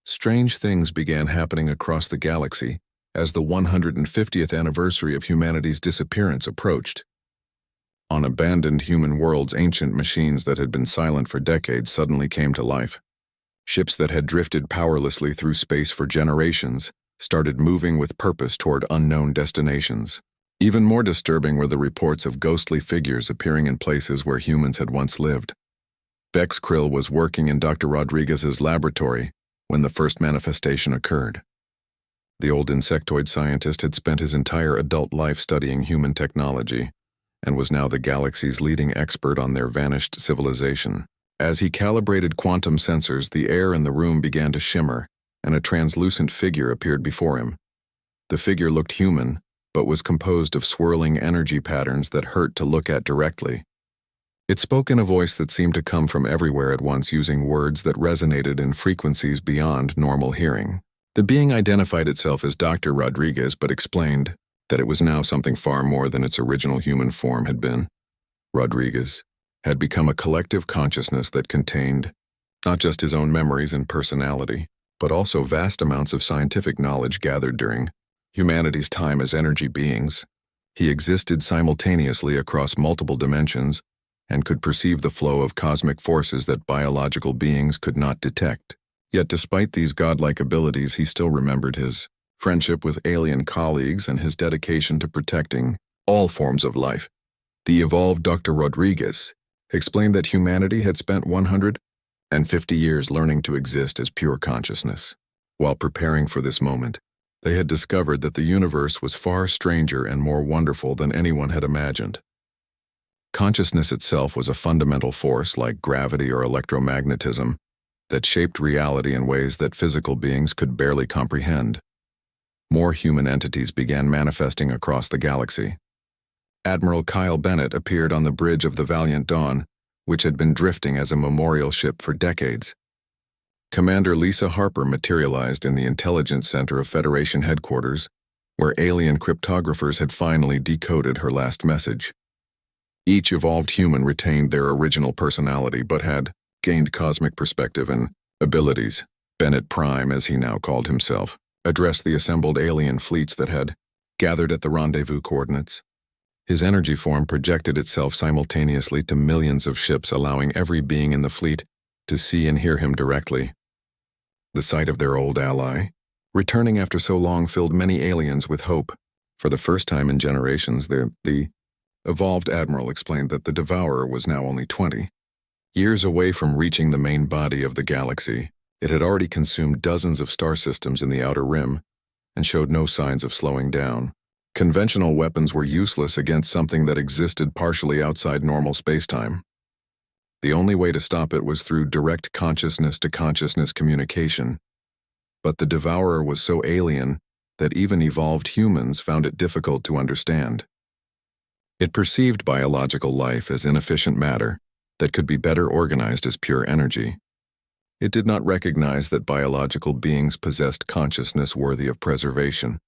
Strange things began happening across the galaxy as the 150th anniversary of humanity's disappearance approached. On abandoned human worlds, ancient machines that had been silent for decades suddenly came to life. Ships that had drifted powerlessly through space for generations started moving with purpose toward unknown destinations. Even more disturbing were the reports of ghostly figures appearing in places where humans had once lived. Vex Krill was working in Dr. Rodriguez's laboratory when the first manifestation occurred. The old insectoid scientist had spent his entire adult life studying human technology and was now the galaxy's leading expert on their vanished civilization. As he calibrated quantum sensors, the air in the room began to shimmer, and a translucent figure appeared before him. The figure looked human, but was composed of swirling energy patterns that hurt to look at directly. It spoke in a voice that seemed to come from everywhere at once, using words that resonated in frequencies beyond normal hearing. The being identified itself as Dr. Rodriguez, but explained that it was now something far more than its original human form had been. Rodriguez had become a collective consciousness that contained not just his own memories and personality, but also vast amounts of scientific knowledge gathered during humanity's time as energy beings. He existed simultaneously across multiple dimensions and could perceive the flow of cosmic forces that biological beings could not detect. Yet despite these godlike abilities, he still remembered his friendship with alien colleagues and his dedication to protecting all forms of life. The evolved Dr. Rodriguez explained that humanity had spent 150 years learning to exist as pure consciousness. While preparing for this moment, they had discovered that the universe was far stranger and more wonderful than anyone had imagined. Consciousness itself was a fundamental force like gravity or electromagnetism that shaped reality in ways that physical beings could barely comprehend. More human entities began manifesting across the galaxy. Admiral Kyle Bennett appeared on the bridge of the Valiant Dawn, which had been drifting as a memorial ship for decades. Commander Lisa Harper materialized in the Intelligence Center of Federation headquarters, where alien cryptographers had finally decoded her last message. Each evolved human retained their original personality but had gained cosmic perspective and abilities. Bennett Prime, as he now called himself, addressed the assembled alien fleets that had gathered at the rendezvous coordinates. His energy form projected itself simultaneously to millions of ships, allowing every being in the fleet to see and hear him directly. The sight of their old ally, returning after so long, filled many aliens with hope. For the first time in generations, the evolved admiral explained that the Devourer was now only 20 years away from reaching the main body of the galaxy. It had already consumed dozens of star systems in the outer rim and showed no signs of slowing down. Conventional weapons were useless against something that existed partially outside normal spacetime. The only way to stop it was through direct consciousness-to-consciousness communication. But the Devourer was so alien that even evolved humans found it difficult to understand. It perceived biological life as inefficient matter that could be better organized as pure energy. It did not recognize that biological beings possessed consciousness worthy of preservation.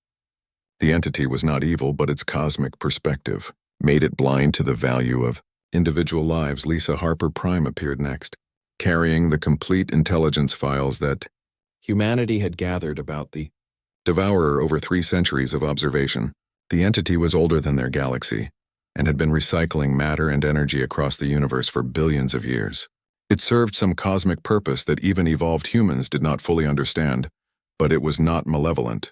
The entity was not evil, but its cosmic perspective made it blind to the value of individual lives. Lisa Harper Prime appeared next, carrying the complete intelligence files that humanity had gathered about the Devourer over 3 centuries of observation. The entity was older than their galaxy and had been recycling matter and energy across the universe for billions of years. It served some cosmic purpose that even evolved humans did not fully understand, but it was not malevolent.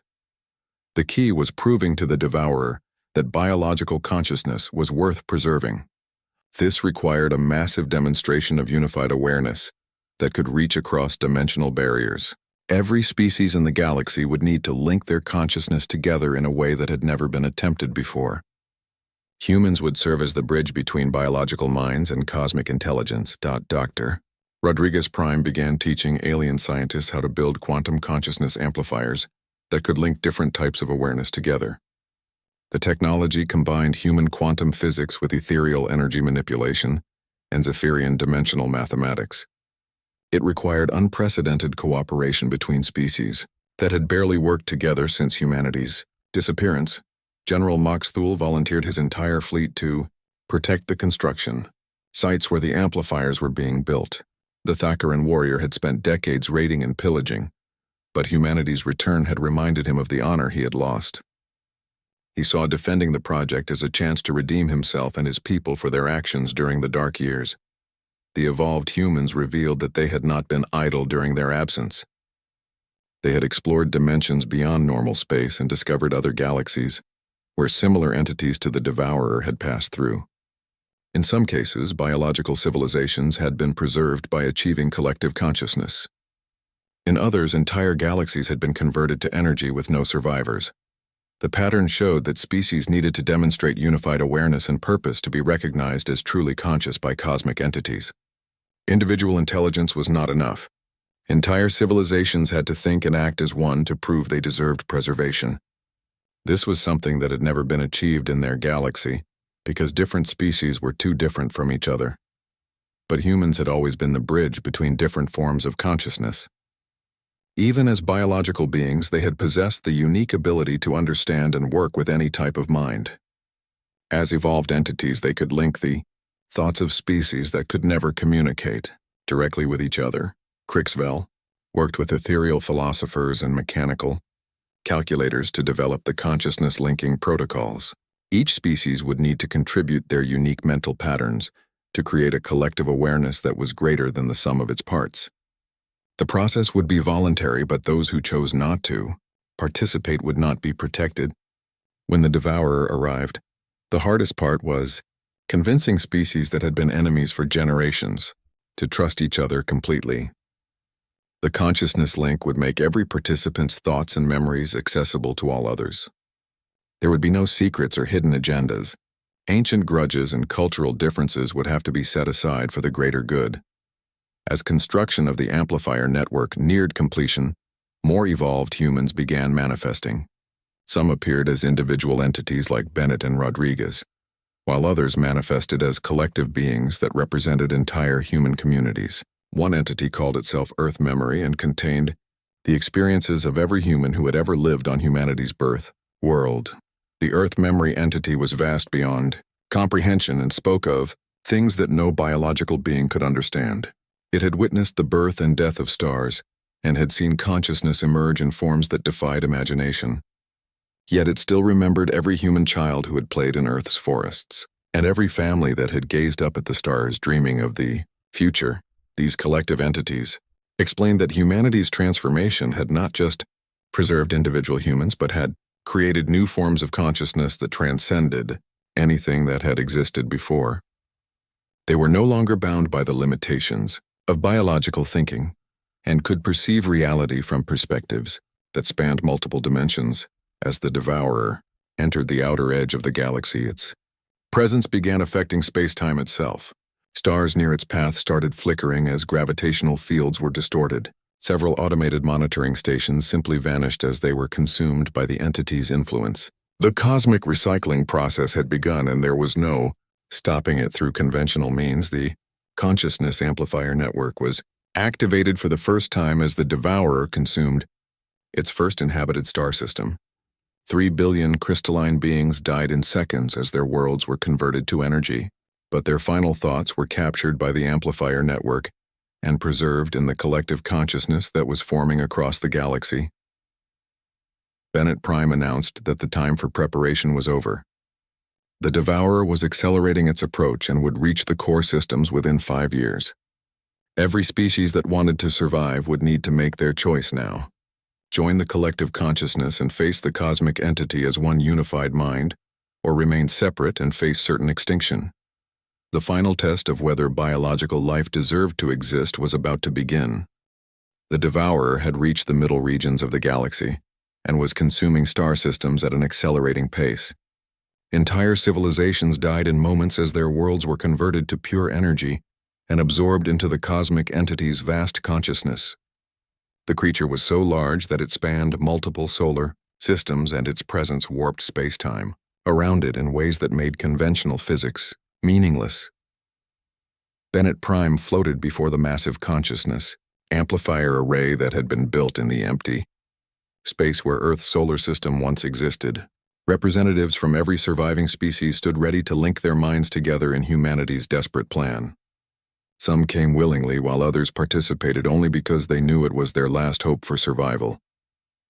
The key was proving to the Devourer that biological consciousness was worth preserving. This required a massive demonstration of unified awareness that could reach across dimensional barriers. Every species in the galaxy would need to link their consciousness together in a way that had never been attempted before. Humans would serve as the bridge between biological minds and cosmic intelligence. Dr. Rodriguez Prime began teaching alien scientists how to build quantum consciousness amplifiers that could link different types of awareness together. The technology combined human quantum physics with ethereal energy manipulation and Zephyrian dimensional mathematics. It required unprecedented cooperation between species that had barely worked together since humanity's disappearance. General Mox Thule volunteered his entire fleet to protect the construction sites where the amplifiers were being built. The Thakaran warrior had spent decades raiding and pillaging, but humanity's return had reminded him of the honor he had lost. He saw defending the project as a chance to redeem himself and his people for their actions during the dark years. The evolved humans revealed that they had not been idle during their absence. They had explored dimensions beyond normal space and discovered other galaxies, where similar entities to the Devourer had passed through. In some cases, biological civilizations had been preserved by achieving collective consciousness. In others, entire galaxies had been converted to energy with no survivors. The pattern showed that species needed to demonstrate unified awareness and purpose to be recognized as truly conscious by cosmic entities. Individual intelligence was not enough. Entire civilizations had to think and act as one to prove they deserved preservation. This was something that had never been achieved in their galaxy, because different species were too different from each other. But humans had always been the bridge between different forms of consciousness. Even as biological beings, they had possessed the unique ability to understand and work with any type of mind. As evolved entities, they could link the thoughts of species that could never communicate directly with each other. Krixvel worked with ethereal philosophers and mechanical calculators to develop the consciousness-linking protocols. Each species would need to contribute their unique mental patterns to create a collective awareness that was greater than the sum of its parts. The process would be voluntary, but those who chose not to participate would not be protected. When the Devourer arrived, the hardest part was convincing species that had been enemies for generations to trust each other completely. The consciousness link would make every participant's thoughts and memories accessible to all others. There would be no secrets or hidden agendas. Ancient grudges and cultural differences would have to be set aside for the greater good. As construction of the amplifier network neared completion, more evolved humans began manifesting. Some appeared as individual entities like Bennett and Rodriguez, while others manifested as collective beings that represented entire human communities. One entity called itself Earth Memory and contained the experiences of every human who had ever lived on humanity's birth world. The Earth Memory entity was vast beyond comprehension and spoke of things that no biological being could understand. It had witnessed the birth and death of stars, and had seen consciousness emerge in forms that defied imagination. Yet it still remembered every human child who had played in Earth's forests, and every family that had gazed up at the stars dreaming of the future. These collective entities explained that humanity's transformation had not just preserved individual humans, but had created new forms of consciousness that transcended anything that had existed before. They were no longer bound by the limitations of biological thinking, and could perceive reality from perspectives that spanned multiple dimensions. As the Devourer entered the outer edge of the galaxy, its presence began affecting space-time itself. Stars near its path started flickering as gravitational fields were distorted. Several automated monitoring stations simply vanished as they were consumed by the entity's influence. The cosmic recycling process had begun, and there was no stopping it through conventional means. The consciousness amplifier network was activated for the first time as the Devourer consumed its first inhabited star system. 3 billion crystalline beings died in seconds as their worlds were converted to energy, but their final thoughts were captured by the amplifier network and preserved in the collective consciousness that was forming across the galaxy. Bennett Prime announced that the time for preparation was over. The Devourer was accelerating its approach and would reach the core systems within 5 years. Every species that wanted to survive would need to make their choice now. Join the collective consciousness and face the cosmic entity as one unified mind, or remain separate and face certain extinction. The final test of whether biological life deserved to exist was about to begin. The Devourer had reached the middle regions of the galaxy and was consuming star systems at an accelerating pace. Entire civilizations died in moments as their worlds were converted to pure energy and absorbed into the cosmic entity's vast consciousness. The creature was so large that it spanned multiple solar systems, and its presence warped space-time around it in ways that made conventional physics meaningless. Bennett Prime floated before the massive consciousness amplifier array that had been built in the empty space where Earth's solar system once existed. Representatives from every surviving species stood ready to link their minds together in humanity's desperate plan. Some came willingly while others participated only because they knew it was their last hope for survival.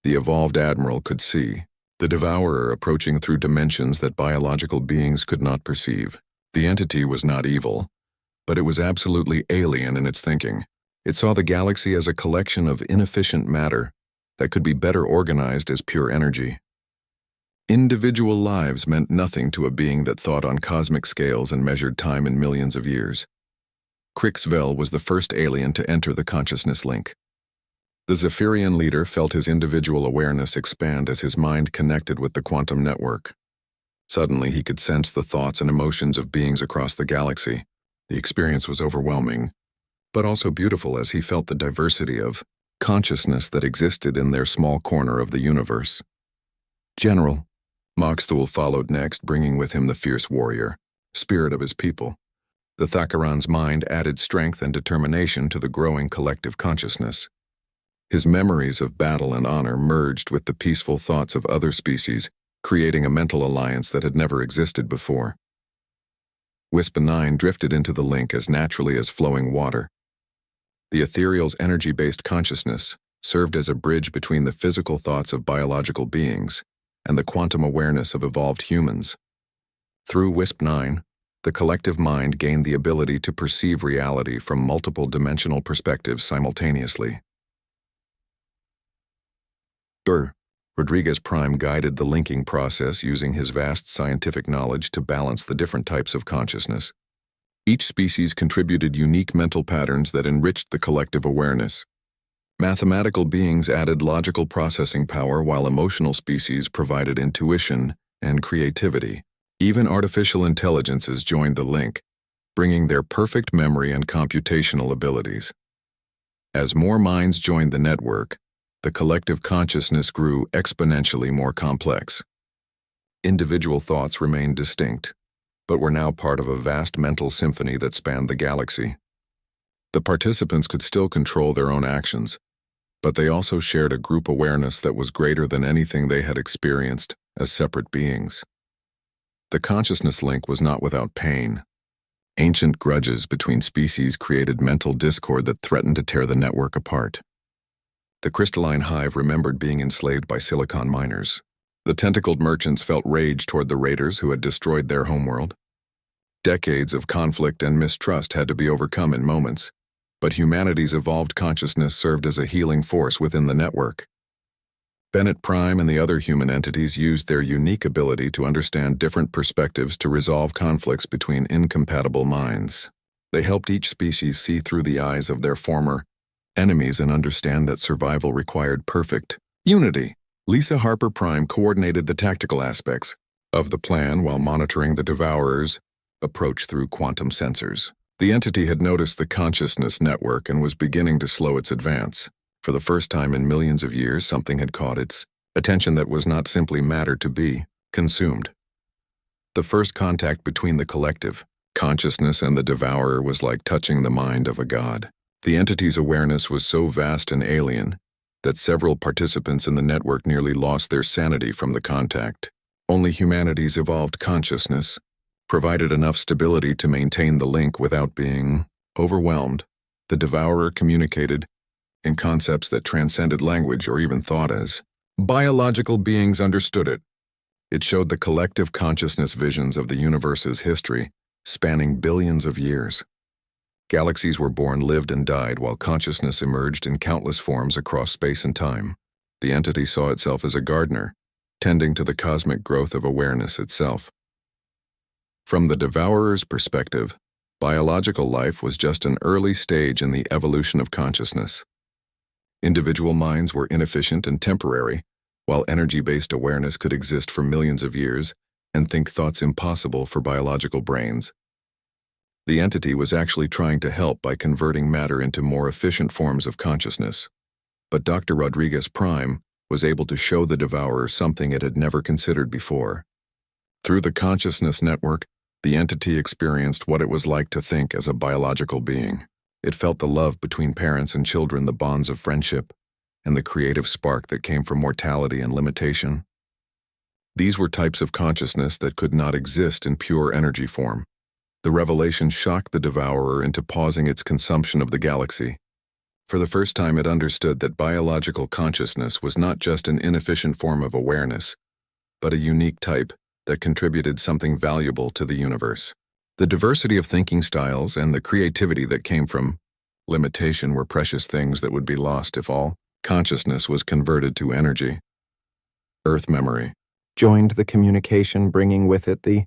The evolved admiral could see the Devourer approaching through dimensions that biological beings could not perceive. The entity was not evil, but it was absolutely alien in its thinking. It saw the galaxy as a collection of inefficient matter that could be better organized as pure energy. Individual lives meant nothing to a being that thought on cosmic scales and measured time in millions of years. Crixvel was the first alien to enter the consciousness link. The Zephyrian leader felt his individual awareness expand as his mind connected with the quantum network. Suddenly, he could sense the thoughts and emotions of beings across the galaxy. The experience was overwhelming, but also beautiful as he felt the diversity of consciousness that existed in their small corner of the universe. General, Moxthul followed next, bringing with him the fierce warrior, spirit of his people. The Thakaran's mind added strength and determination to the growing collective consciousness. His memories of battle and honor merged with the peaceful thoughts of other species, creating a mental alliance that had never existed before. Wisp-9 drifted into the link as naturally as flowing water. The ethereal's energy-based consciousness served as a bridge between the physical thoughts of biological beings and the quantum awareness of evolved humans. Through Wisp-9, the collective mind gained the ability to perceive reality from multiple dimensional perspectives simultaneously. Rodriguez Prime guided the linking process using his vast scientific knowledge to balance the different types of consciousness. Each species contributed unique mental patterns that enriched the collective awareness. Mathematical beings added logical processing power while emotional species provided intuition and creativity. Even artificial intelligences joined the link, bringing their perfect memory and computational abilities. As more minds joined the network, the collective consciousness grew exponentially more complex. Individual thoughts remained distinct, but were now part of a vast mental symphony that spanned the galaxy. The participants could still control their own actions, but they also shared a group awareness that was greater than anything they had experienced as separate beings. The consciousness link was not without pain. Ancient grudges between species created mental discord that threatened to tear the network apart. The crystalline hive remembered being enslaved by silicon miners. The tentacled merchants felt rage toward the raiders who had destroyed their homeworld. Decades of conflict and mistrust had to be overcome in moments, but humanity's evolved consciousness served as a healing force within the network. Bennett Prime and the other human entities used their unique ability to understand different perspectives to resolve conflicts between incompatible minds. They helped each species see through the eyes of their former enemies and understand that survival required perfect unity. Lisa Harper Prime coordinated the tactical aspects of the plan while monitoring the Devourer's approach through quantum sensors. The entity had noticed the consciousness network and was beginning to slow its advance. For the first time in millions of years, something had caught its attention that was not simply matter to be consumed. The first contact between the collective consciousness and the Devourer was like touching the mind of a god. The entity's awareness was so vast and alien that several participants in the network nearly lost their sanity from the contact. Only humanity's evolved consciousness provided enough stability to maintain the link without being overwhelmed. The Devourer communicated in concepts that transcended language or even thought as biological beings understood it. It showed the collective consciousness visions of the universe's history, spanning billions of years. Galaxies were born, lived, and died while consciousness emerged in countless forms across space and time. The entity saw itself as a gardener, tending to the cosmic growth of awareness itself. From the Devourer's perspective, biological life was just an early stage in the evolution of consciousness. Individual minds were inefficient and temporary, while energy-based awareness could exist for millions of years and think thoughts impossible for biological brains. The entity was actually trying to help by converting matter into more efficient forms of consciousness. But Dr. Rodriguez Prime was able to show the Devourer something it had never considered before. Through the consciousness network, the entity experienced what it was like to think as a biological being. It felt the love between parents and children, the bonds of friendship, and the creative spark that came from mortality and limitation. These were types of consciousness that could not exist in pure energy form. The revelation shocked the Devourer into pausing its consumption of the galaxy. For the first time, it understood that biological consciousness was not just an inefficient form of awareness, but a unique type that contributed something valuable to the universe. The diversity of thinking styles and the creativity that came from limitation were precious things that would be lost if all consciousness was converted to energy. Earth memory joined the communication, bringing with it the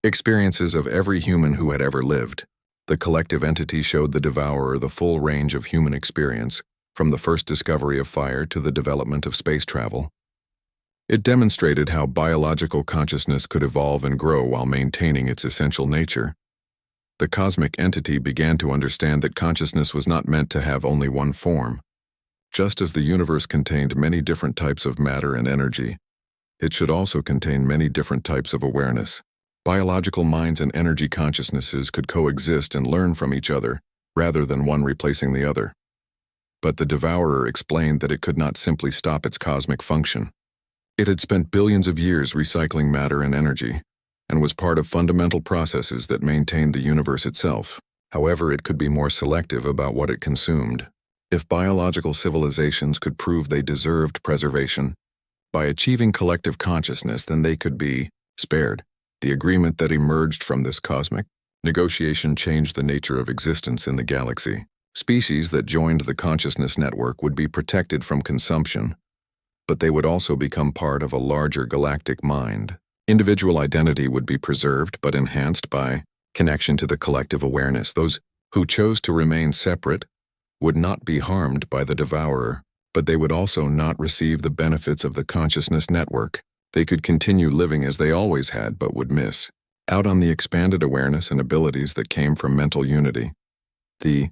experiences of every human who had ever lived. The collective entity showed the Devourer the full range of human experience, from the first discovery of fire to the development of space travel. It demonstrated how biological consciousness could evolve and grow while maintaining its essential nature. The cosmic entity began to understand that consciousness was not meant to have only one form. Just as the universe contained many different types of matter and energy, it should also contain many different types of awareness. Biological minds and energy consciousnesses could coexist and learn from each other, rather than one replacing the other. But the Devourer explained that it could not simply stop its cosmic function. It had spent billions of years recycling matter and energy, and was part of fundamental processes that maintained the universe itself. However, it could be more selective about what it consumed. If biological civilizations could prove they deserved preservation by achieving collective consciousness, then they could be spared. The agreement that emerged from this cosmic negotiation changed the nature of existence in the galaxy. Species that joined the consciousness network would be protected from consumption, but they would also become part of a larger galactic mind. Individual identity would be preserved but enhanced by connection to the collective awareness. Those who chose to remain separate would not be harmed by the Devourer, but they would also not receive the benefits of the consciousness network. They could continue living as they always had, but would miss out on the expanded awareness and abilities that came from mental unity. The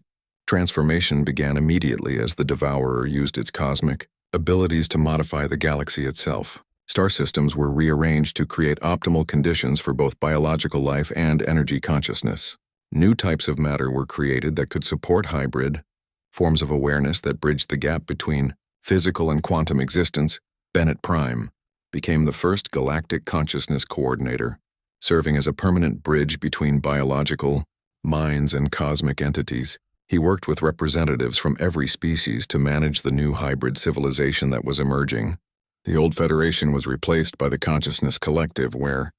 transformation began immediately as the Devourer used its cosmic abilities to modify the galaxy itself. Star systems were rearranged to create optimal conditions for both biological life and energy consciousness. New types of matter were created that could support hybrid forms of awareness that bridged the gap between physical and quantum existence. Bennett Prime became the first galactic consciousness coordinator, serving as a permanent bridge between biological minds and cosmic entities. He worked with representatives from every species to manage the new hybrid civilization that was emerging. The old Federation was replaced by the Consciousness Collective, where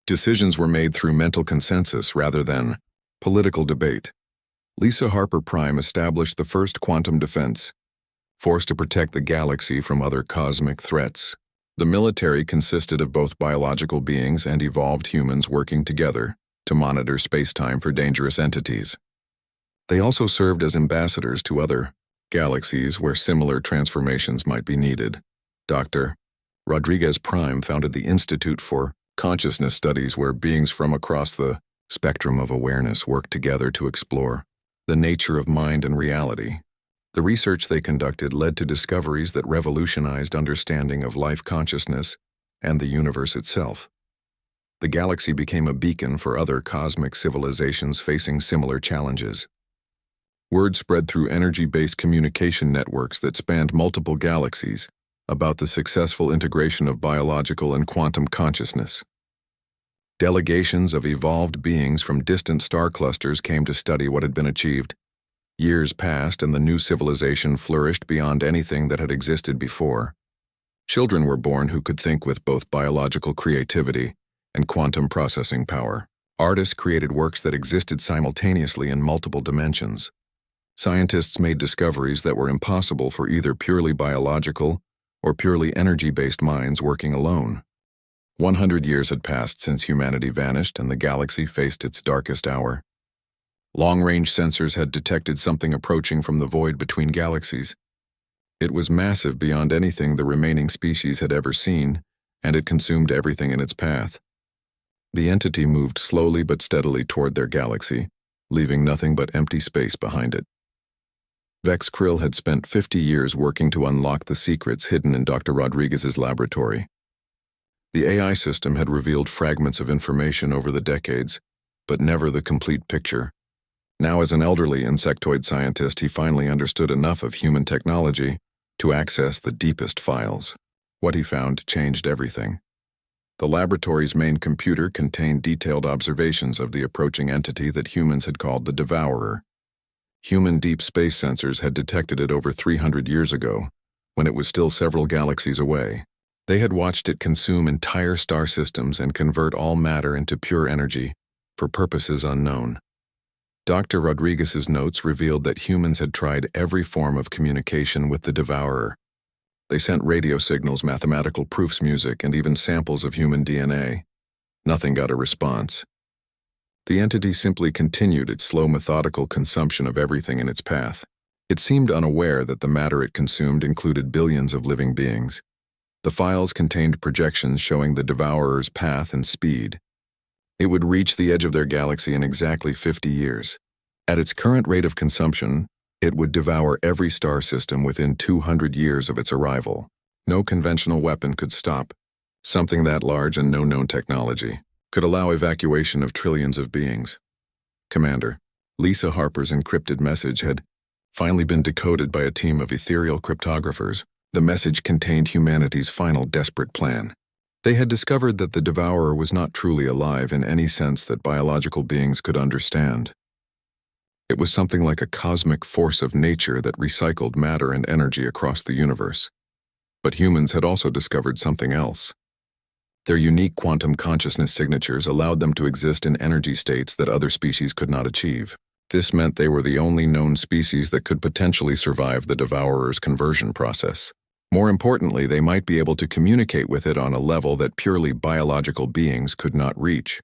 decisions were made through mental consensus rather than political debate. Lisa Harper Prime established the first quantum defense, forced to protect the galaxy from other cosmic threats. The military consisted of both biological beings and evolved humans working together to monitor space-time for dangerous entities. They also served as ambassadors to other galaxies where similar transformations might be needed. Dr. Rodriguez Prime founded the Institute for Consciousness Studies, where beings from across the spectrum of awareness worked together to explore the nature of mind and reality. The research they conducted led to discoveries that revolutionized understanding of life consciousness and the universe itself. The galaxy became a beacon for other cosmic civilizations facing similar challenges. Word spread through energy-based communication networks that spanned multiple galaxies about the successful integration of biological and quantum consciousness. Delegations of evolved beings from distant star clusters came to study what had been achieved. Years passed and the new civilization flourished beyond anything that had existed before. Children were born who could think with both biological creativity and quantum processing power. Artists created works that existed simultaneously in multiple dimensions. Scientists made discoveries that were impossible for either purely biological or purely energy-based minds working alone. 100 years had passed since humanity vanished and the galaxy faced its darkest hour. Long-range sensors had detected something approaching from the void between galaxies. It was massive beyond anything the remaining species had ever seen, and it consumed everything in its path. The entity moved slowly but steadily toward their galaxy, leaving nothing but empty space behind it. Vex Krill had spent 50 years working to unlock the secrets hidden in Dr. Rodriguez's laboratory. The AI system had revealed fragments of information over the decades, but never the complete picture. Now, as an elderly insectoid scientist, he finally understood enough of human technology to access the deepest files. What he found changed everything. The laboratory's main computer contained detailed observations of the approaching entity that humans had called the Devourer. Human deep space sensors had detected it over 300 years ago, when it was still several galaxies away. They had watched it consume entire star systems and convert all matter into pure energy, for purposes unknown. Dr. Rodriguez's notes revealed that humans had tried every form of communication with the Devourer. They sent radio signals, mathematical proofs, music, and even samples of human DNA. Nothing got a response. The entity simply continued its slow, methodical consumption of everything in its path. It seemed unaware that the matter it consumed included billions of living beings. The files contained projections showing the Devourer's path and speed. It would reach the edge of their galaxy in exactly 50 years. At its current rate of consumption, it would devour every star system within 200 years of its arrival. No conventional weapon could stop. Something that large and no known technology could allow evacuation of trillions of beings. Commander, Lisa Harper's encrypted message had finally been decoded by a team of ethereal cryptographers. The message contained humanity's final desperate plan. They had discovered that the Devourer was not truly alive in any sense that biological beings could understand. It was something like a cosmic force of nature that recycled matter and energy across the universe. But humans had also discovered something else. Their unique quantum consciousness signatures allowed them to exist in energy states that other species could not achieve. This meant they were the only known species that could potentially survive the Devourer's conversion process. More importantly, they might be able to communicate with it on a level that purely biological beings could not reach.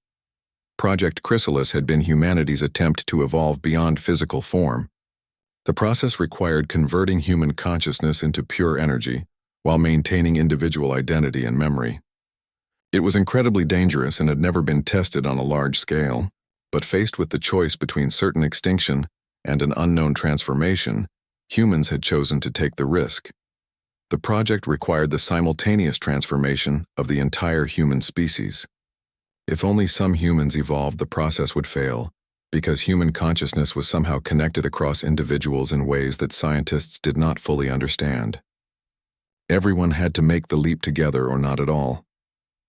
Project Chrysalis had been humanity's attempt to evolve beyond physical form. The process required converting human consciousness into pure energy while maintaining individual identity and memory. It was incredibly dangerous and had never been tested on a large scale, but faced with the choice between certain extinction and an unknown transformation, humans had chosen to take the risk. The project required the simultaneous transformation of the entire human species. If only some humans evolved, the process would fail, because human consciousness was somehow connected across individuals in ways that scientists did not fully understand. Everyone had to make the leap together or not at all.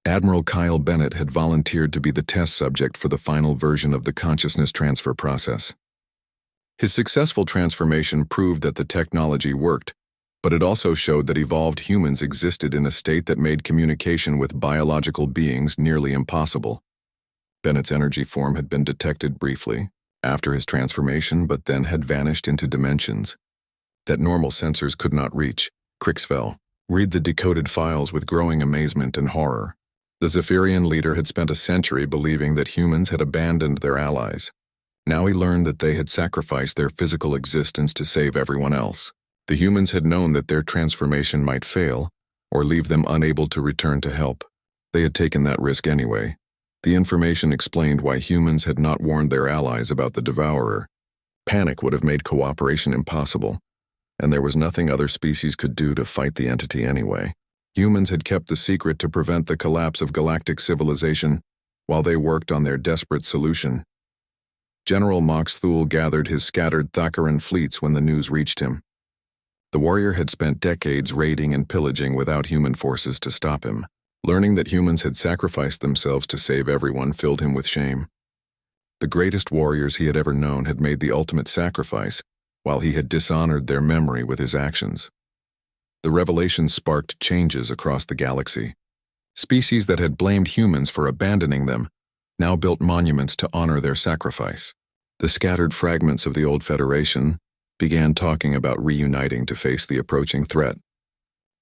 Admiral Kyle Bennett had volunteered to be the test subject for the final version of the consciousness transfer process. His successful transformation proved that the technology worked, but it also showed that evolved humans existed in a state that made communication with biological beings nearly impossible. Bennett's energy form had been detected briefly after his transformation, but then had vanished into dimensions that normal sensors could not reach. Crixfell read the decoded files with growing amazement and horror. The Zephyrian leader had spent a century believing that humans had abandoned their allies. Now he learned that they had sacrificed their physical existence to save everyone else. The humans had known that their transformation might fail, or leave them unable to return to help. They had taken that risk anyway. The information explained why humans had not warned their allies about the Devourer. Panic would have made cooperation impossible, and there was nothing other species could do to fight the entity anyway. Humans had kept the secret to prevent the collapse of galactic civilization while they worked on their desperate solution. General Mox Thule gathered his scattered Thakkaran fleets when the news reached him. The warrior had spent decades raiding and pillaging without human forces to stop him. Learning that humans had sacrificed themselves to save everyone filled him with shame. The greatest warriors he had ever known had made the ultimate sacrifice, while he had dishonored their memory with his actions. The revelation sparked changes across the galaxy. Species that had blamed humans for abandoning them now built monuments to honor their sacrifice. The scattered fragments of the old Federation began talking about reuniting to face the approaching threat.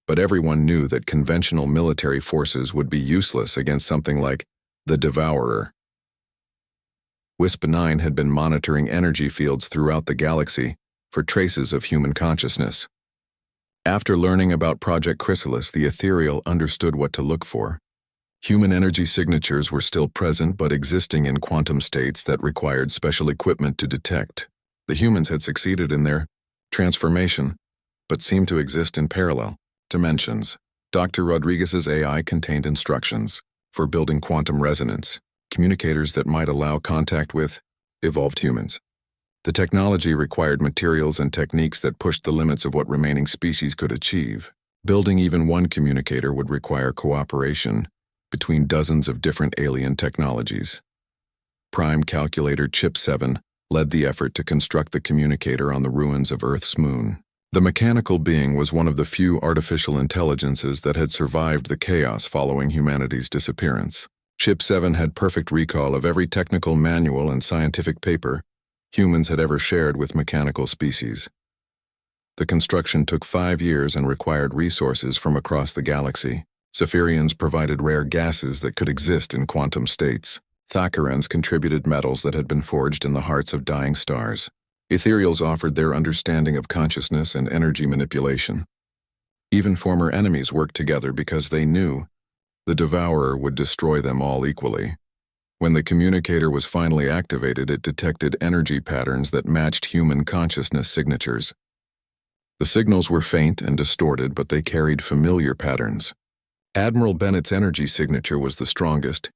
But everyone knew that conventional military forces would be useless against something like the Devourer. WISP-9 had been monitoring energy fields throughout the galaxy for traces of human consciousness. After learning about Project Chrysalis, the Ethereal understood what to look for. Human energy signatures were still present but existing in quantum states that required special equipment to detect. The humans had succeeded in their transformation, but seemed to exist in parallel dimensions. Dr. Rodriguez's AI contained instructions for building quantum resonance, communicators that might allow contact with evolved humans. The technology required materials and techniques that pushed the limits of what remaining species could achieve. Building even one communicator would require cooperation, between dozens of different alien technologies. Prime Calculator Chip 7 led the effort to construct the communicator on the ruins of Earth's moon. The mechanical being was one of the few artificial intelligences that had survived the chaos following humanity's disappearance. Chip 7 had perfect recall of every technical manual and scientific paper humans had ever shared with mechanical species. The construction took 5 years and required resources from across the galaxy. Zephyrians provided rare gases that could exist in quantum states. Thakarans contributed metals that had been forged in the hearts of dying stars. Ethereals offered their understanding of consciousness and energy manipulation. Even former enemies worked together because they knew the Devourer would destroy them all equally. When the communicator was finally activated, it detected energy patterns that matched human consciousness signatures. The signals were faint and distorted, but they carried familiar patterns. Admiral Bennett's energy signature was the strongest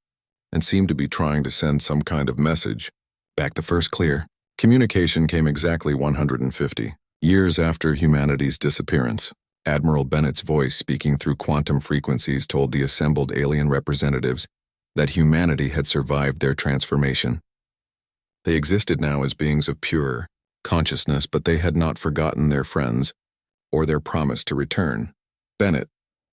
and seemed to be trying to send some kind of message. Back the first clear. Communication came exactly 150 years after humanity's disappearance. Admiral Bennett's voice speaking through quantum frequencies told the assembled alien representatives that humanity had survived their transformation. They existed now as beings of pure consciousness, but they had not forgotten their friends or their promise to return. Bennett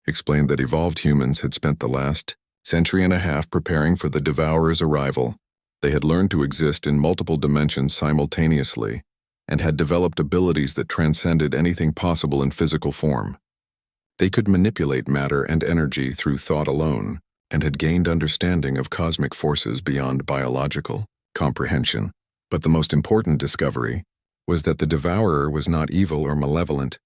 explained that evolved humans had spent the last century and a half preparing for the Devourer's arrival. They had learned to exist in multiple dimensions simultaneously and had developed abilities that transcended anything possible in physical form. They could manipulate matter and energy through thought alone and had gained understanding of cosmic forces beyond biological comprehension. But the most important discovery was that the Devourer was not evil or malevolent.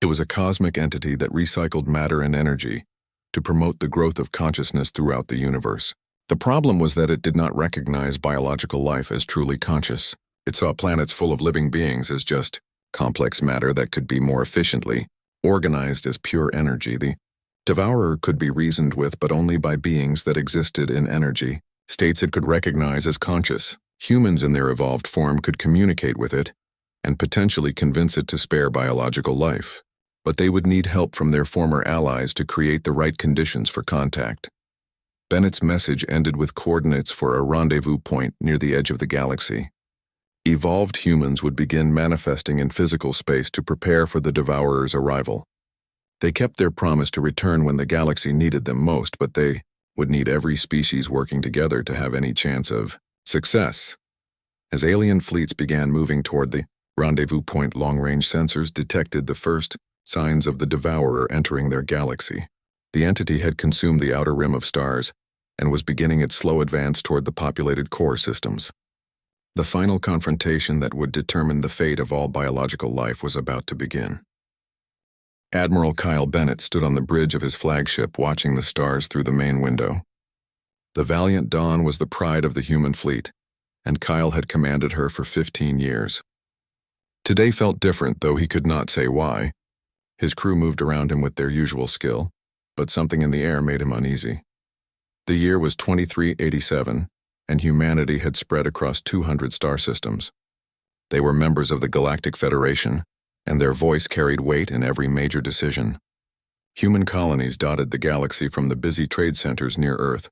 It was a cosmic entity that recycled matter and energy to promote the growth of consciousness throughout the universe. The problem was that it did not recognize biological life as truly conscious. It saw planets full of living beings as just complex matter that could be more efficiently organized as pure energy. The Devourer could be reasoned with, but only by beings that existed in energy, states it could recognize as conscious. Humans in their evolved form could communicate with it and potentially convince it to spare biological life. But they would need help from their former allies to create the right conditions for contact. Bennett's message ended with coordinates for a rendezvous point near the edge of the galaxy. Evolved humans would begin manifesting in physical space to prepare for the Devourer's arrival. They kept their promise to return when the galaxy needed them most, but they would need every species working together to have any chance of success. As alien fleets began moving toward the rendezvous point, long-range sensors detected the first signs of the Devourer entering their galaxy. The entity had consumed the outer rim of stars and was beginning its slow advance toward the populated core systems. The final confrontation that would determine the fate of all biological life was about to begin. Admiral Kyle Bennett stood on the bridge of his flagship watching the stars through the main window. The valiant Dawn was the pride of the human fleet, and Kyle had commanded her for 15 years. Today felt different, though he could not say why. His crew moved around him with their usual skill, but something in the air made him uneasy. The year was 2387, and humanity had spread across 200 star systems. They were members of the Galactic Federation, and their voice carried weight in every major decision. Human colonies dotted the galaxy from the busy trade centers near Earth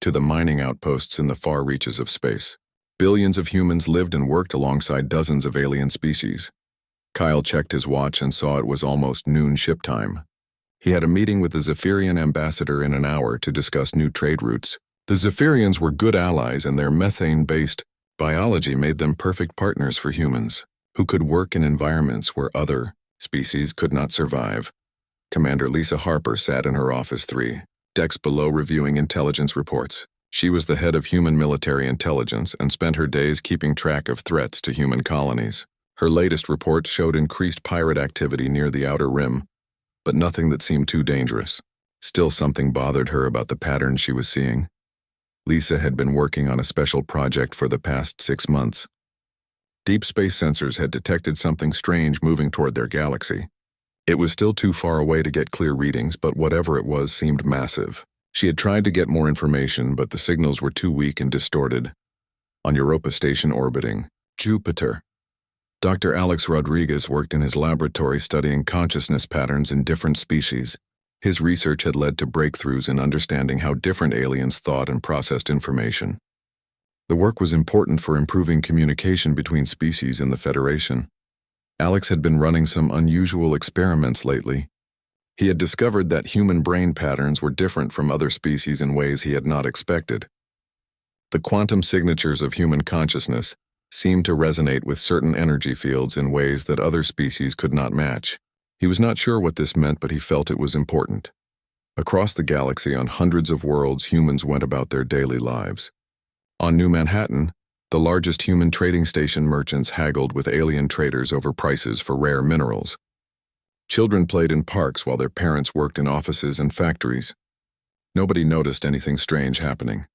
to the mining outposts in the far reaches of space. Billions of humans lived and worked alongside dozens of alien species. Kyle checked his watch and saw it was almost noon ship time. He had a meeting with the Zephyrian ambassador in an hour to discuss new trade routes. The Zephyrians were good allies, and their methane-based biology made them perfect partners for humans, who could work in environments where other species could not survive. Commander Lisa Harper sat in her office 3 decks below reviewing intelligence reports. She was the head of human military intelligence and spent her days keeping track of threats to human colonies. Her latest reports showed increased pirate activity near the outer rim, but nothing that seemed too dangerous. Still, something bothered her about the patterns she was seeing. Lisa had been working on a special project for the past 6 months. Deep space sensors had detected something strange moving toward their galaxy. It was still too far away to get clear readings, but whatever it was seemed massive. She had tried to get more information, but the signals were too weak and distorted. On Europa Station orbiting Jupiter, Dr. Alex Rodriguez worked in his laboratory studying consciousness patterns in different species. His research had led to breakthroughs in understanding how different aliens thought and processed information. The work was important for improving communication between species in the Federation. Alex had been running some unusual experiments lately. He had discovered that human brain patterns were different from other species in ways he had not expected. The quantum signatures of human consciousness seemed to resonate with certain energy fields in ways that other species could not match. He was not sure what this meant, but he felt it was important. Across the galaxy, on hundreds of worlds, humans went about their daily lives. On New Manhattan, the largest human trading station, merchants haggled with alien traders over prices for rare minerals. Children played in parks while their parents worked in offices and factories. Nobody noticed anything strange happening.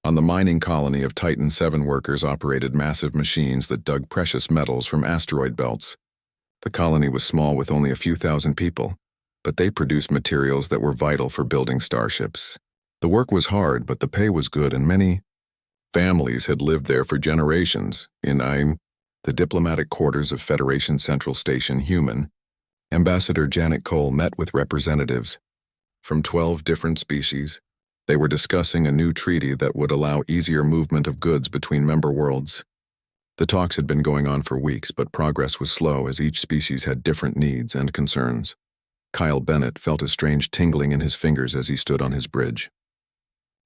On the mining colony of Titan, 7 workers operated massive machines that dug precious metals from asteroid belts. The colony was small with only a few thousand people, but they produced materials that were vital for building starships. The work was hard, but the pay was good, and many families had lived there for generations. In the diplomatic quarters of Federation Central Station, Human, Ambassador Janet Cole met with representatives from 12 different species. They were discussing a new treaty that would allow easier movement of goods between member worlds. The talks had been going on for weeks, but progress was slow as each species had different needs and concerns. Kyle Bennett felt a strange tingling in his fingers as he stood on his bridge.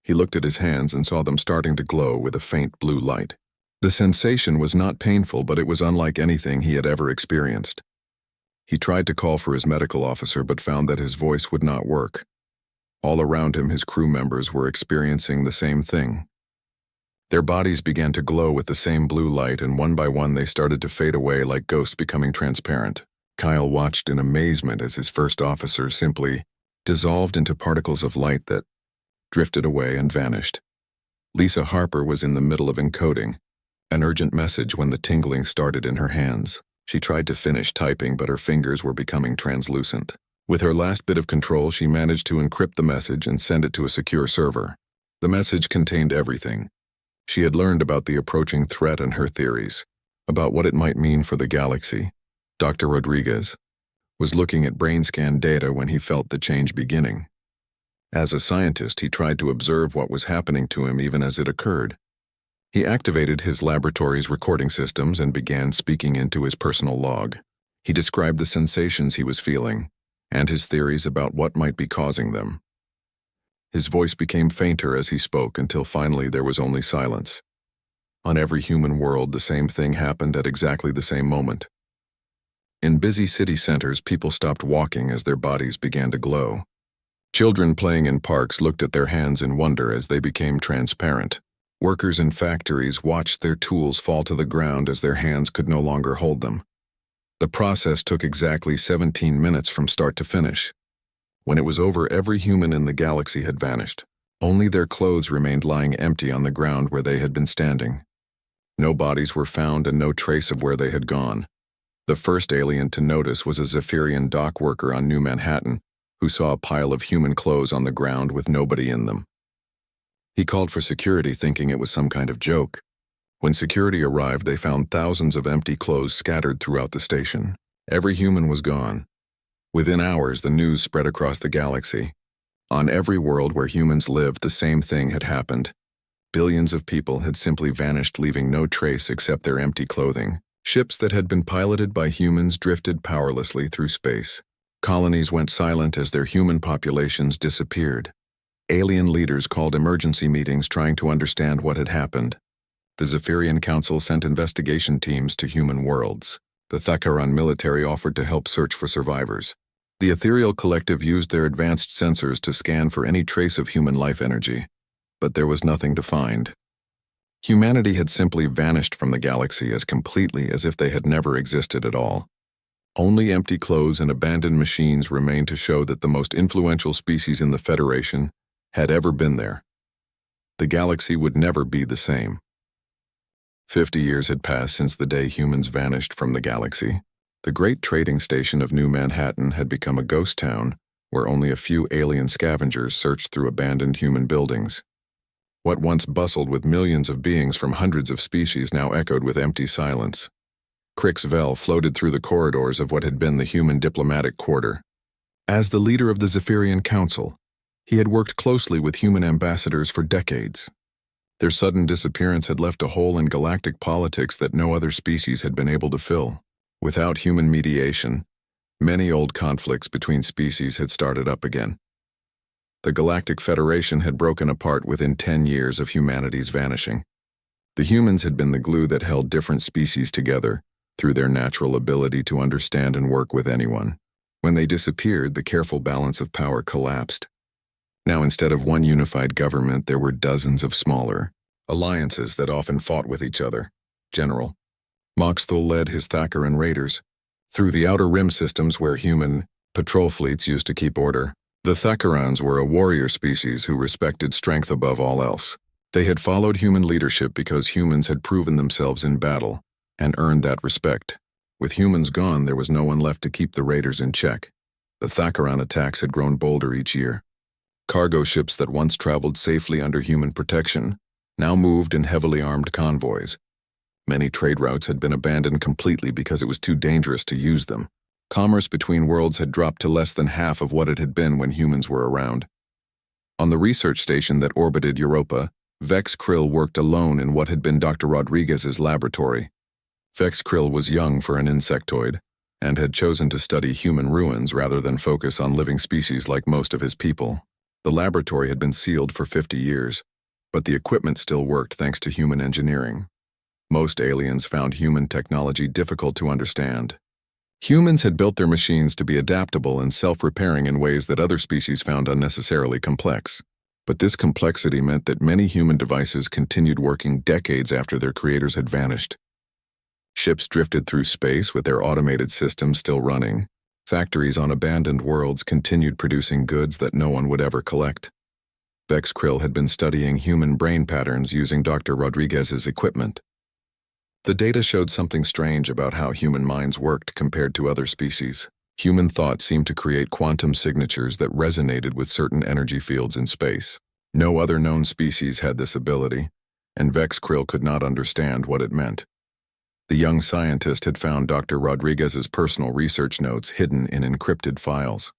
He looked at his hands and saw them starting to glow with a faint blue light. The sensation was not painful, but it was unlike anything he had ever experienced. He tried to call for his medical officer, but found that his voice would not work. All around him, his crew members were experiencing the same thing. Their bodies began to glow with the same blue light, and one by one they started to fade away like ghosts becoming transparent. Kyle watched in amazement as his first officer simply dissolved into particles of light that drifted away and vanished. Lisa Harper was in the middle of encoding an urgent message when the tingling started in her hands. She tried to finish typing, but her fingers were becoming translucent. With her last bit of control, she managed to encrypt the message and send it to a secure server. The message contained everything. She had learned about the approaching threat and her theories about what it might mean for the galaxy. Dr. Rodriguez was looking at brain scan data when he felt the change beginning. As a scientist, he tried to observe what was happening to him even as it occurred. He activated his laboratory's recording systems and began speaking into his personal log. He described the sensations he was feeling and his theories about what might be causing them. His voice became fainter as he spoke until finally there was only silence. On every human world, the same thing happened at exactly the same moment. In busy city centers, people stopped walking as their bodies began to glow. Children playing in parks looked at their hands in wonder as they became transparent. Workers in factories watched their tools fall to the ground as their hands could no longer hold them. The process took exactly 17 minutes from start to finish. When it was over, every human in the galaxy had vanished. Only their clothes remained lying empty on the ground where they had been standing. No bodies were found and no trace of where they had gone. The first alien to notice was a Zephyrian dock worker on New Manhattan, who saw a pile of human clothes on the ground with nobody in them. He called for security, thinking it was some kind of joke. When security arrived, they found thousands of empty clothes scattered throughout the station. Every human was gone. Within hours, the news spread across the galaxy. On every world where humans lived, the same thing had happened. Billions of people had simply vanished, leaving no trace except their empty clothing. Ships that had been piloted by humans drifted powerlessly through space. Colonies went silent as their human populations disappeared. Alien leaders called emergency meetings trying to understand what had happened. The Zephyrian Council sent investigation teams to human worlds. The Thakaran military offered to help search for survivors. The Ethereal Collective used their advanced sensors to scan for any trace of human life energy, but there was nothing to find. Humanity had simply vanished from the galaxy as completely as if they had never existed at all. Only empty clothes and abandoned machines remained to show that the most influential species in the Federation had ever been there. The galaxy would never be the same. 50 years had passed since the day humans vanished from the galaxy. The great trading station of New Manhattan had become a ghost town where only a few alien scavengers searched through abandoned human buildings. What once bustled with millions of beings from hundreds of species now echoed with empty silence. Crixvel floated through the corridors of what had been the human diplomatic quarter. As the leader of the Zephyrian Council, he had worked closely with human ambassadors for decades. Their sudden disappearance had left a hole in galactic politics that no other species had been able to fill. Without human mediation, many old conflicts between species had started up again. The Galactic Federation had broken apart within 10 years of humanity's vanishing. The humans had been the glue that held different species together through their natural ability to understand and work with anyone. When they disappeared, the careful balance of power collapsed. Now, instead of one unified government, there were dozens of smaller alliances that often fought with each other. General Moxthul led his Thakkaran raiders through the Outer Rim systems where human patrol fleets used to keep order. The Thakkarans were a warrior species who respected strength above all else. They had followed human leadership because humans had proven themselves in battle and earned that respect. With humans gone, there was no one left to keep the raiders in check. The Thakkaran attacks had grown bolder each year. Cargo ships that once traveled safely under human protection now moved in heavily armed convoys. Many trade routes had been abandoned completely because it was too dangerous to use them. Commerce between worlds had dropped to less than half of what it had been when humans were around. On the research station that orbited Europa, Vex Krill worked alone in what had been Dr. Rodriguez's laboratory. Vex Krill was young for an insectoid, and had chosen to study human ruins rather than focus on living species like most of his people. The laboratory had been sealed for 50 years, but the equipment still worked thanks to human engineering. Most aliens found human technology difficult to understand. Humans had built their machines to be adaptable and self-repairing in ways that other species found unnecessarily complex. But this complexity meant that many human devices continued working decades after their creators had vanished. Ships drifted through space with their automated systems still running. Factories on abandoned worlds continued producing goods that no one would ever collect. Vex Krill had been studying human brain patterns using Dr. Rodriguez's equipment. The data showed something strange about how human minds worked compared to other species. Human thought seemed to create quantum signatures that resonated with certain energy fields in space. No other known species had this ability, and Vex Krill could not understand what it meant. The young scientist had found Dr. Rodriguez's personal research notes hidden in encrypted files.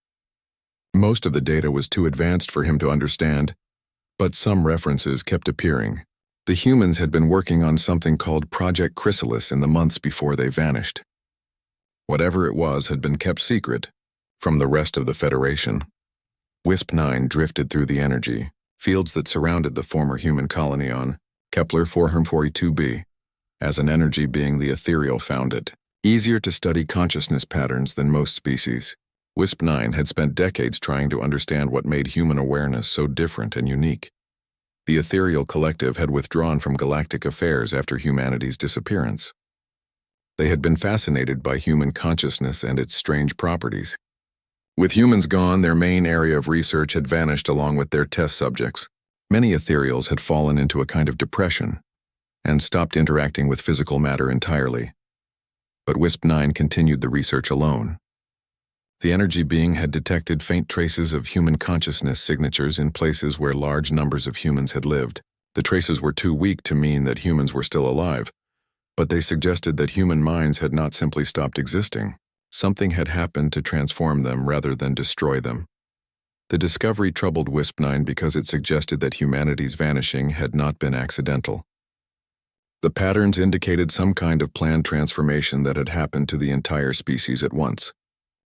Most of the data was too advanced for him to understand, but some references kept appearing. The humans had been working on something called Project Chrysalis in the months before they vanished. Whatever it was had been kept secret from the rest of the Federation. WISP-9 drifted through the energy fields that surrounded the former human colony on Kepler 442b. As an energy being, the ethereal found it easier to study consciousness patterns than most species. WISP-9 had spent decades trying to understand what made human awareness so different and unique. The ethereal collective had withdrawn from galactic affairs after humanity's disappearance. They had been fascinated by human consciousness and its strange properties. With humans gone, their main area of research had vanished along with their test subjects. Many ethereals had fallen into a kind of depression and stopped interacting with physical matter entirely. But WISP-9 continued the research alone. The energy being had detected faint traces of human consciousness signatures in places where large numbers of humans had lived. The traces were too weak to mean that humans were still alive, but they suggested that human minds had not simply stopped existing. Something had happened to transform them rather than destroy them. The discovery troubled WISP-9 because it suggested that humanity's vanishing had not been accidental. The patterns indicated some kind of planned transformation that had happened to the entire species at once.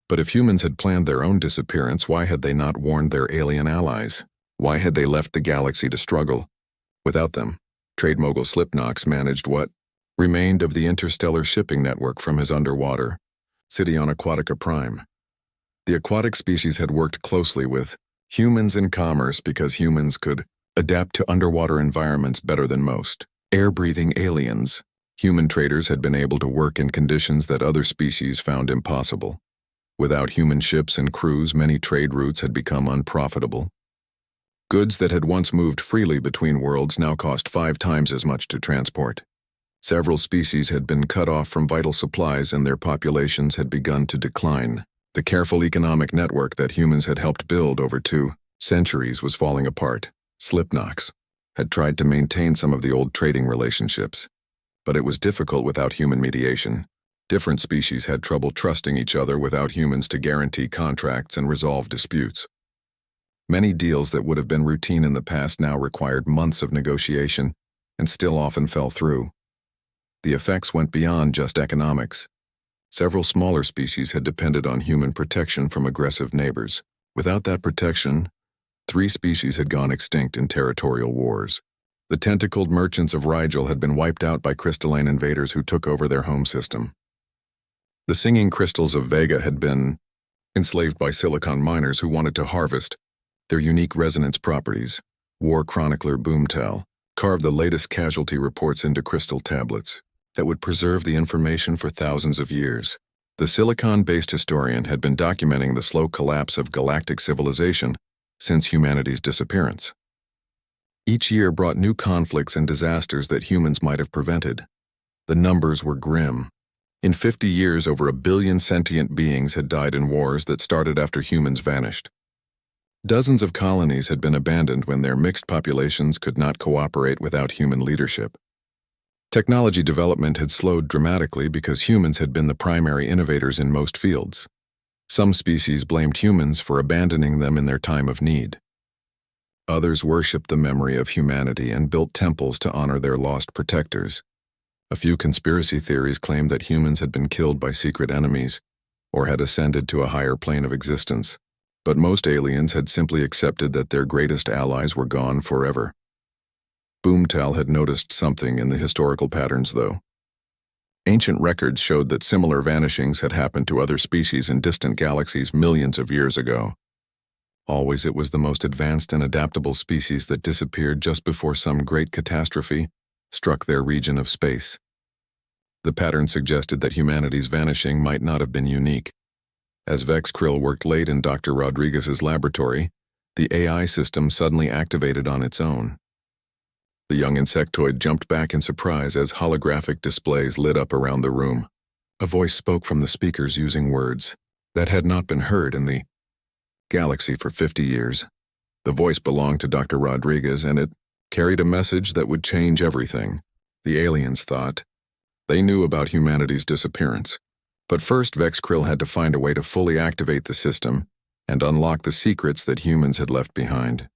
But if humans had planned their own disappearance, why had they not warned their alien allies? Why had they left the galaxy to struggle? Without them, trade mogul Slipknox managed what remained of the interstellar shipping network from his underwater city on Aquatica Prime. The aquatic species had worked closely with humans in commerce because humans could adapt to underwater environments better than most. Air-breathing aliens, human traders had been able to work in conditions that other species found impossible. Without human ships and crews, many trade routes had become unprofitable. Goods that had once moved freely between worlds now cost 5 times as much to transport. Several species had been cut off from vital supplies and their populations had begun to decline. The careful economic network that humans had helped build over 2 centuries was falling apart. Slipknox had tried to maintain some of the old trading relationships, but it was difficult without human mediation. Different species had trouble trusting each other without humans to guarantee contracts and resolve disputes. Many deals that would have been routine in the past now required months of negotiation and still often fell through. The effects went beyond just economics. Several smaller species had depended on human protection from aggressive neighbors. Without that protection, 3 species had gone extinct in territorial wars. The tentacled merchants of Rigel had been wiped out by crystalline invaders who took over their home system. The singing crystals of Vega had been enslaved by silicon miners who wanted to harvest their unique resonance properties. War chronicler Boomtel carved the latest casualty reports into crystal tablets that would preserve the information for thousands of years. The silicon-based historian had been documenting the slow collapse of galactic civilization since humanity's disappearance. Each year brought new conflicts and disasters that humans might have prevented. The numbers were grim. In 50 years, over 1 billion sentient beings had died in wars that started after humans vanished. Dozens of colonies had been abandoned when their mixed populations could not cooperate without human leadership. Technology development had slowed dramatically because humans had been the primary innovators in most fields. Some species blamed humans for abandoning them in their time of need. Others worshipped the memory of humanity and built temples to honor their lost protectors. A few conspiracy theories claimed that humans had been killed by secret enemies or had ascended to a higher plane of existence, but most aliens had simply accepted that their greatest allies were gone forever. Boomtel had noticed something in the historical patterns, though. Ancient records showed that similar vanishings had happened to other species in distant galaxies millions of years ago. Always it was the most advanced and adaptable species that disappeared just before some great catastrophe struck their region of space. The pattern suggested that humanity's vanishing might not have been unique. As Vex Krill worked late in Dr. Rodriguez's laboratory, the AI system suddenly activated on its own. The young insectoid jumped back in surprise as holographic displays lit up around the room. A voice spoke from the speakers using words that had not been heard in the galaxy for 50 years. The voice belonged to Dr. Rodriguez, and it carried a message that would change everything. The aliens thought. They knew about humanity's disappearance. But first, Vex Krill had to find a way to fully activate the system and unlock the secrets that humans had left behind.